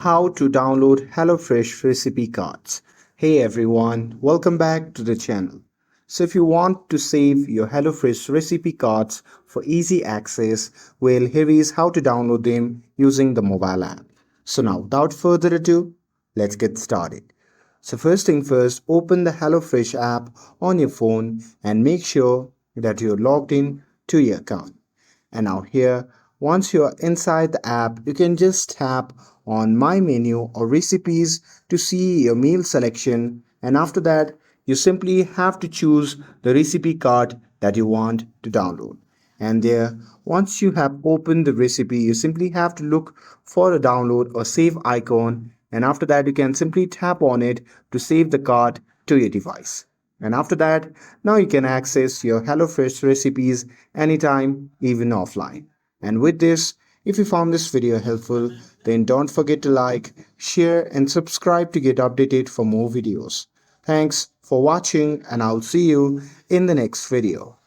How to download HelloFresh recipe cards. Hey everyone, welcome back to the channel. So if you want to save your HelloFresh recipe cards for easy access, well, here is how to download them using the mobile app. So now without further ado, let's get started. So first thing first, open the HelloFresh app on your phone and make sure that you're logged in to your account. And now here, once you're inside the app, you can just tap on My Menu or Recipes to see your meal selection. And after that, you simply have to choose the recipe card that you want to download. And there, once you have opened the recipe, you simply have to look for a download or save icon. And after that, you can simply tap on it to save the card to your device. And after that, now you can access your HelloFresh recipes anytime, even offline. And with this, if you found this video helpful, then don't forget to like, share, and subscribe to get updated for more videos. Thanks for watching, and I'll see you in the next video.